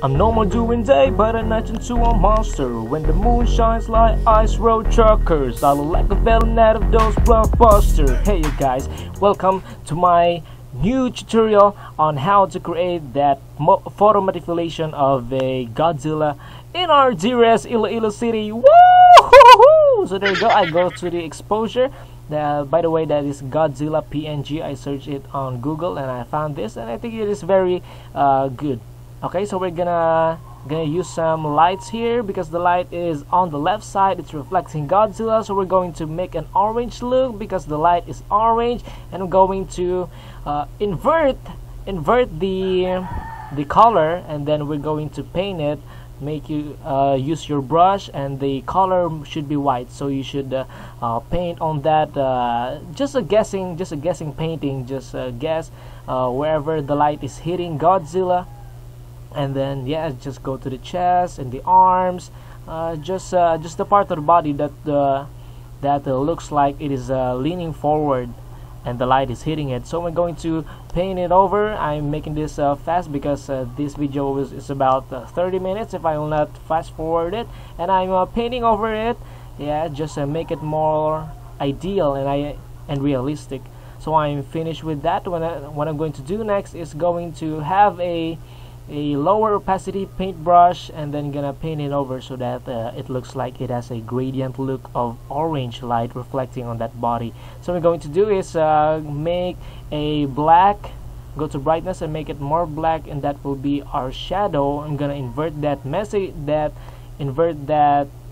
I'm normal during day, but at night into a monster. When the moon shines like ice road truckers, I look like a villain out of those blockbusters. Hey you guys, welcome to my new tutorial on how to create that photo manipulation of a Godzilla in our dearest Iloilo city. Woo! So there you go, I go to the exposure. By the way, that is Godzilla PNG. I searched it on Google and I found this, and I think it is very good. Okay, so we're gonna use some lights here because the light is on the left side. It's reflecting Godzilla, so we're going to make an orange look because the light is orange, and I'm going to invert the color, and then we're going to paint it. Make you use your brush, and the color should be white, so you should paint on that. Just a guessing painting. Just guess wherever the light is hitting Godzilla. And then yeah, just go to the chest and the arms, just the part of the body that looks like it is leaning forward and the light is hitting it. So we're going to paint it over. I'm making this fast because this video is about 30 minutes if I will not fast forward it, and I'm painting over it. Yeah, just make it more ideal and realistic. So I'm finished with that. What I'm going to do next is going to have a lower opacity paintbrush, and then gonna paint it over so that it looks like it has a gradient look of orange light reflecting on that body. So what we're going to do is make a black, go to brightness and make it more black, and that will be our shadow. I'm gonna invert that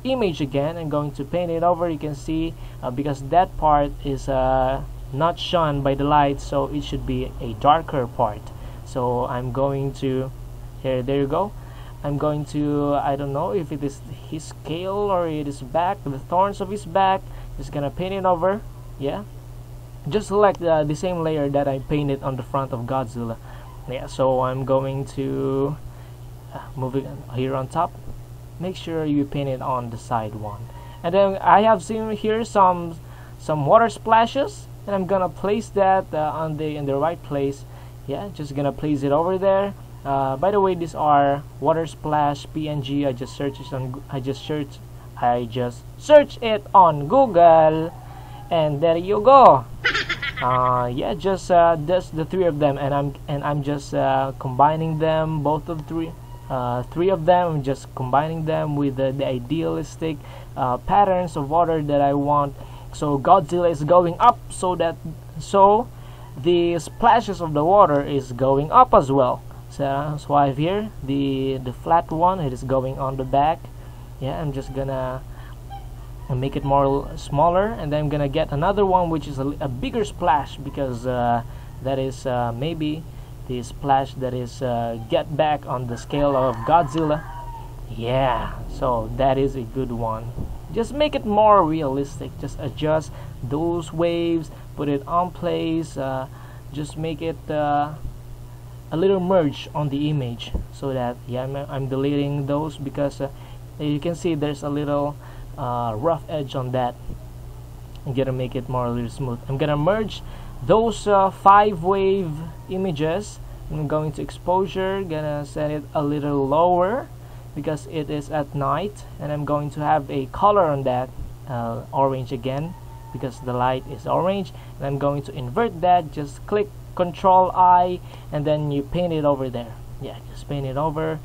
image again. I'm going to paint it over. You can see because that part is not shone by the light, so it should be a darker part. So I'm going to there you go. I'm going to, I don't know if it is his scale or it is back, the thorns of his back. Just gonna paint it over. Yeah, just select the same layer that I painted on the front of Godzilla. Yeah, so I'm going to move it here on top. Make sure you paint it on the side one. And then I have seen here some water splashes, and I'm gonna place that in the right place. Yeah, just gonna place it over there. By the way, these are water splash PNG. I just searched it on Google, and there you go. Yeah, just that's the three of them, and I'm just combining them, both of three of them. I'm just combining them with the idealistic patterns of water that I want. So Godzilla is going up, so the splashes of the water is going up as well. So I have here the flat one. It is going on the back. Yeah, I'm just gonna make it smaller, and then I'm gonna get another one which is a bigger splash, because that is maybe the splash that is get back on the scale of Godzilla. Yeah, so that is a good one. Just make it more realistic. Just adjust those waves, put it on place, just make it a little merge on the image, so that yeah, I'm deleting those because you can see there's a little rough edge on that. I'm gonna make it more a little smooth. I'm gonna merge those 5 wave images. I'm going to exposure, gonna set it a little lower because it is at night, and I'm going to have a color on that, orange again, because the light is orange. And I'm going to invert that. Just click Control I, and then you paint it over there. Yeah, just paint it over.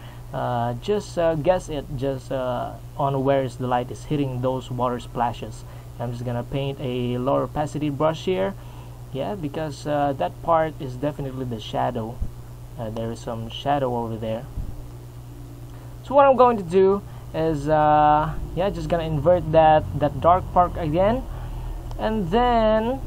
Just guess it just on where the light is hitting those water splashes. I'm just gonna paint a lower opacity brush here. Yeah, because that part is definitely the shadow. There is some shadow over there. So what I'm going to do is yeah, just gonna invert that dark part again, and then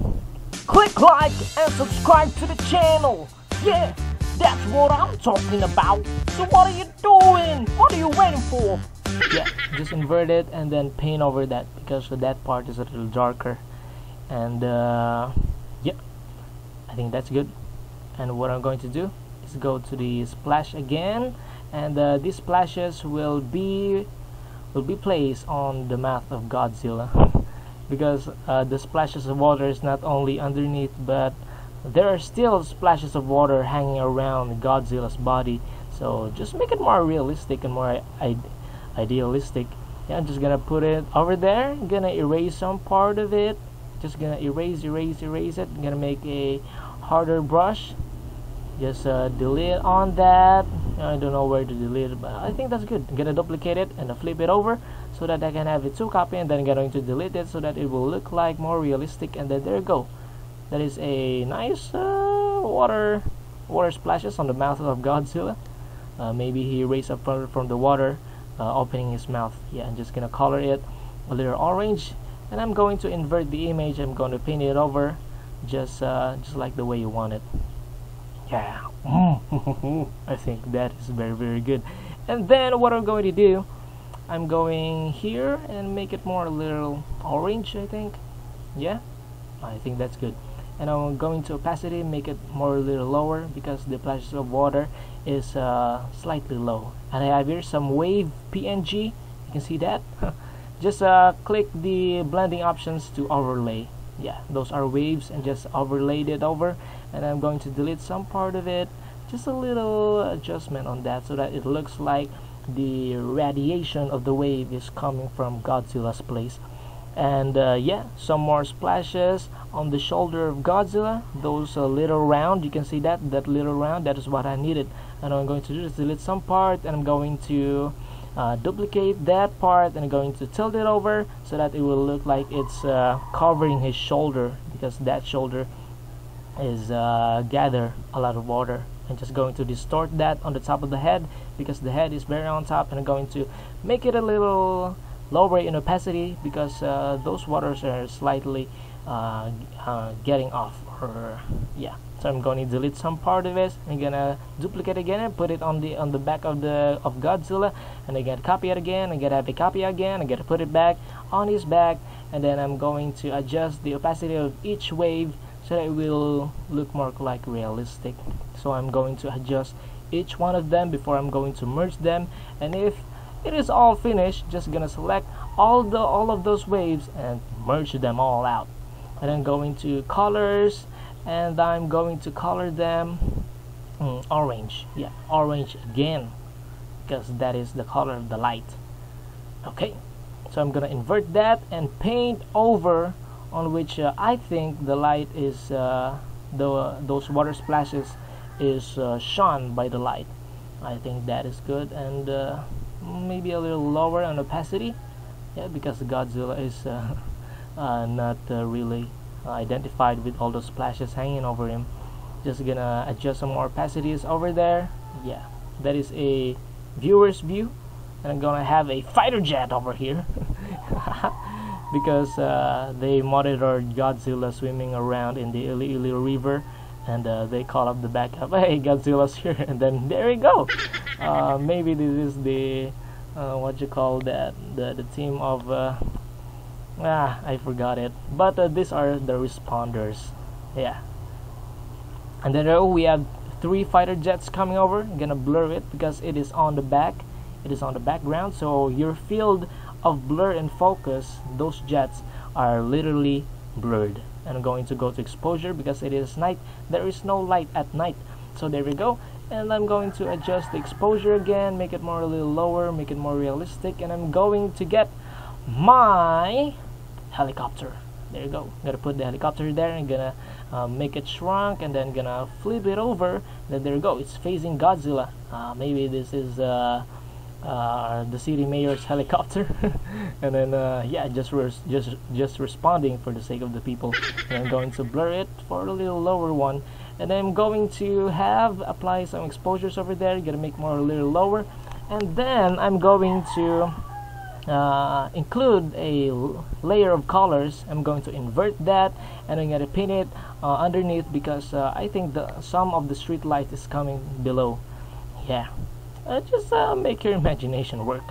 click like and subscribe to the channel. Yeah, that's what I'm talking about. So what are you doing? What are you waiting for? Yeah, just invert it and then paint over that, because that part is a little darker. And yeah, I think that's good. And what I'm going to do is go to the splash again, and these splashes will be placed on the mouth of Godzilla. Because the splashes of water is not only underneath, but there are still splashes of water hanging around Godzilla's body. So just make it more realistic and more idealistic. Yeah, I'm just gonna put it over there. I'm gonna erase some part of it. Just gonna erase it. I'm gonna make a harder brush. Just delete on that. I don't know where to delete it, but I think that's good. I'm gonna duplicate it and flip it over so that I can have it 2 copy, and then I'm going to delete it so that it will look like more realistic. And then there you go. That is a nice water splashes on the mouth of Godzilla. Maybe he raised up from the water, opening his mouth. Yeah, I'm just gonna color it a little orange, and I'm going to invert the image. I'm going to paint it over, just like the way you want it. Yeah, I think that is very, very good. And then what I'm going to do, I'm going here and make it more a little orange, I think. Yeah, I think that's good. And I'm going to opacity, make it more a little lower because the splashes of water is slightly low. And I have here some wave PNG. You can see that. Just click the blending options to overlay. Yeah, those are waves, and just overlaid it over. And I'm going to delete some part of it, just a little adjustment on that so that it looks like the radiation of the wave is coming from Godzilla's place. And yeah, some more splashes on the shoulder of Godzilla, those little round, you can see that little round, that is what I needed. And I'm going to do is delete some part, and I'm going to duplicate that part, and I'm going to tilt it over so that it will look like it's covering his shoulder, because that shoulder is gather a lot of water. I'm just going to distort that on the top of the head because the head is very on top, and I'm going to make it a little lower in opacity because those waters are slightly getting off, or yeah. So I'm going to delete some part of it. I'm gonna duplicate again and put it on the back of Godzilla, and I gotta copy it again. I gotta have a copy again. I gotta put it back on his back, and then I'm going to adjust the opacity of each wave so that it will look more like realistic. So I'm going to adjust each one of them before I'm going to merge them. And if it is all finished, just gonna select all of those waves and merge them all out. And then going to colors, and I'm going to color them orange. Yeah, orange again, because that is the color of the light. Okay, so I'm gonna invert that and paint over on which I think the light is those water splashes is shone by the light. I think that is good. And maybe a little lower on opacity. Yeah, because Godzilla is not really identified with all those splashes hanging over him. Just gonna adjust some more opacities over there. Yeah, that is a viewer's view. And I'm gonna have a fighter jet over here because they monitored Godzilla swimming around in the Iloilo River, and they call up the backup. Hey, Godzilla's here. And then there you go. Maybe this is the what you call that, the team of I forgot it, but these are the responders. Yeah, and then we have 3 fighter jets coming over. I'm gonna blur it because it is on the back, it is on the background, so your field of blur and focus, those jets are literally blurred. And I'm going to go to exposure because it is night, there is no light at night. So there we go. And I'm going to adjust the exposure again, make it more a little lower, make it more realistic. And I'm going to get my helicopter. There you go. I'm gonna put the helicopter there, and gonna make it shrunk, and then gonna flip it over. And then there you go. It's facing Godzilla. Maybe this is the city mayor's helicopter. And then yeah, just responding for the sake of the people. And I'm going to blur it for a little lower one. And then I'm going to apply some exposures over there. Gonna make more a little lower, and then I'm going to include a layer of colors. I'm going to invert that, and I'm going to paint it underneath because I think some of the street light is coming below. Yeah, just make your imagination work.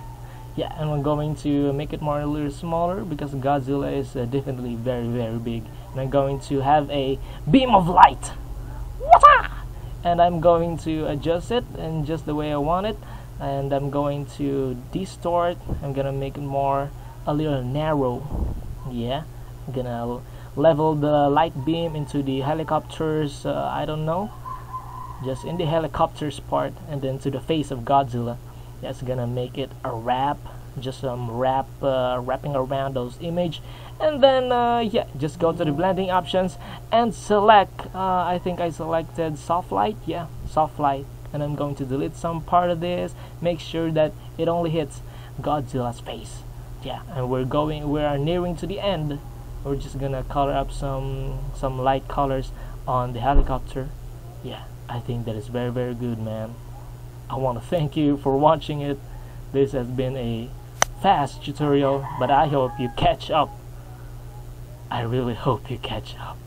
Yeah, and I'm going to make it more a little smaller because Godzilla is definitely very, very big. And I'm going to have a beam of light. Wata! And I'm going to adjust it in just the way I want it. And I'm going to distort. I'm gonna make it more a little narrow. Yeah, I'm gonna level the light beam into the helicopters I don't know, just in the helicopter's part, and then to the face of Godzilla. That's gonna make it a wrap, just some wrapping around those image, and then yeah, just go to the blending options and select. I think I selected soft light. Yeah, soft light, and I'm going to delete some part of this. Make sure that it only hits Godzilla's face. Yeah, and we are nearing to the end. We're just gonna color up some light colors on the helicopter. Yeah, I think that is very, very good, man. I want to thank you for watching it. This has been a fast tutorial, but I hope you catch up. I really hope you catch up.